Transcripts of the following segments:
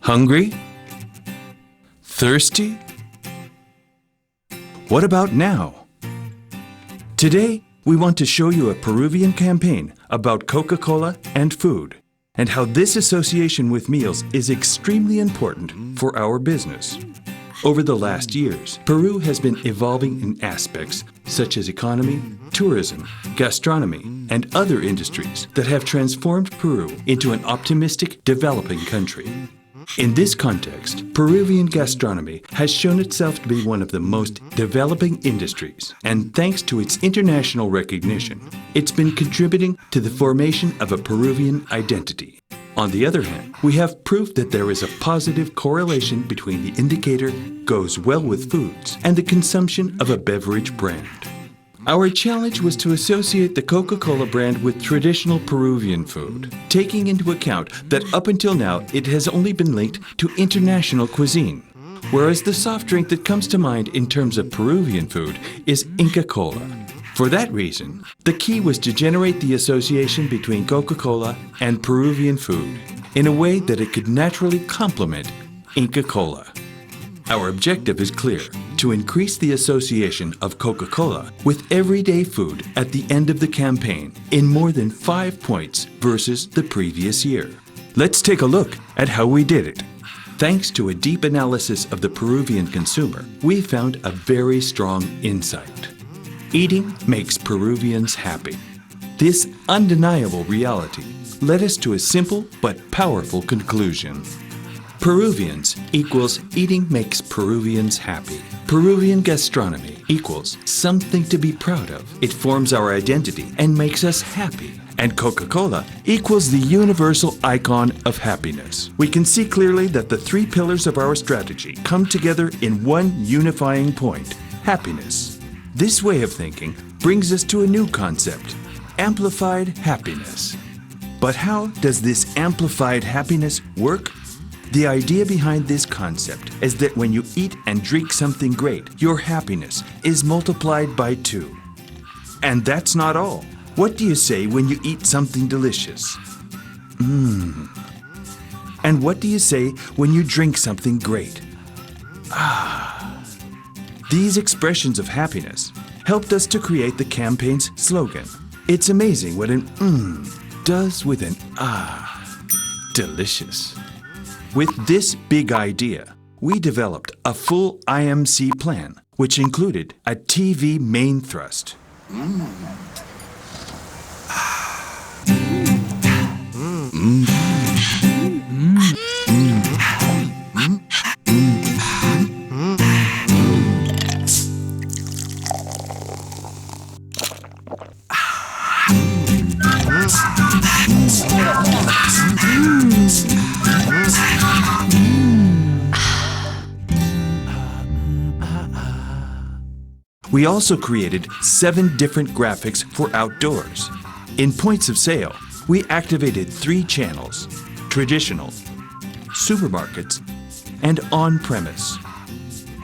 Hungry? Thirsty? What about now? Today, we want to show you a Peruvian campaign about Coca-Cola and food, and how this association with meals is extremely important for our business. Over the last years, Peru has been evolving in aspects such as economy, tourism, gastronomy, and other industries that have transformed Peru into an optimistic, developing country. In this context, Peruvian gastronomy has shown itself to be one of the most developing industries, and thanks to its international recognition, it's been contributing to the formation of a Peruvian identity. On the other hand, we have proof that there is a positive correlation between the indicator goes well with foods and the consumption of a beverage brand. Our challenge was to associate the Coca-Cola brand with traditional Peruvian food, taking into account that up until now it has only been linked to international cuisine, whereas the soft drink that comes to mind in terms of Peruvian food is Inca Kola. For that reason, the key was to generate the association between Coca-Cola and Peruvian food in a way that it could naturally complement Inca Kola. Our objective is clear: to increase the association of Coca-Cola with everyday food at the end of the campaign in more than 5 points versus the previous year. Let's take a look at how we did it. Thanks to a deep analysis of the Peruvian consumer, we found a very strong insight. Eating makes Peruvians happy. This undeniable reality led us to a simple but powerful conclusion. Peruvians equals eating makes Peruvians happy. Peruvian gastronomy equals something to be proud of. It forms our identity and makes us happy. And Coca-Cola equals the universal icon of happiness. We can see clearly that the 3 pillars of our strategy come together in one unifying point: happiness. This way of thinking brings us to a new concept: amplified happiness. But how does this amplified happiness work? The idea behind this concept is that when you eat and drink something great, your happiness is multiplied by 2. And that's not all. What do you say when you eat something delicious? And what do you say when you drink something great? These expressions of happiness helped us to create the campaign's slogan. It's amazing what an does with an delicious. With this big idea, we developed a full IMC plan, which included a TV main thrust. We also created 7 different graphics for outdoors. In points of sale, we activated 3 channels: traditional, supermarkets, and on-premise.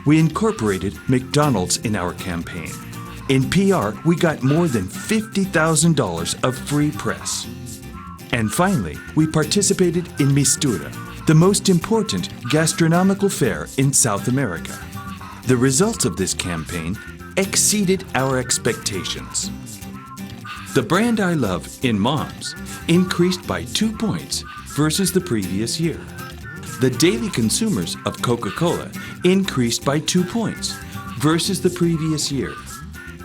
We incorporated McDonald's in our campaign. In PR, we got more than $50,000 of free press. And finally, we participated in Mistura, the most important gastronomical fair in South America. The results of this campaign exceeded our expectations. The brand I love in Moms increased by 2 points versus the previous year. The daily consumers of Coca-Cola increased by 2 points versus the previous year.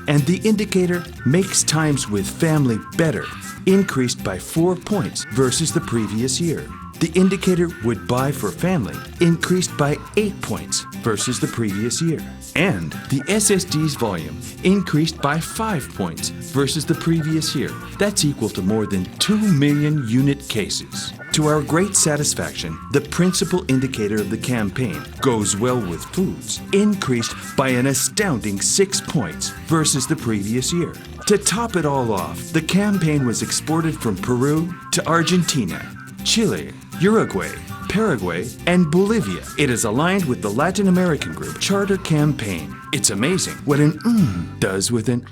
And the indicator makes times with family better increased by 4 points versus the previous year. The indicator would buy for family increased by 8 points versus the previous year. And the SSD's volume increased by 5 points versus the previous year. That's equal to more than 2 million unit cases. To our great satisfaction, the principal indicator of the campaign, goes well with foods, increased by an astounding 6 points versus the previous year. To top it all off, the campaign was exported from Peru to Argentina, Chile, Uruguay, Paraguay, and Bolivia. It is aligned with the Latin American group Charter Campaign. It's amazing what an does with an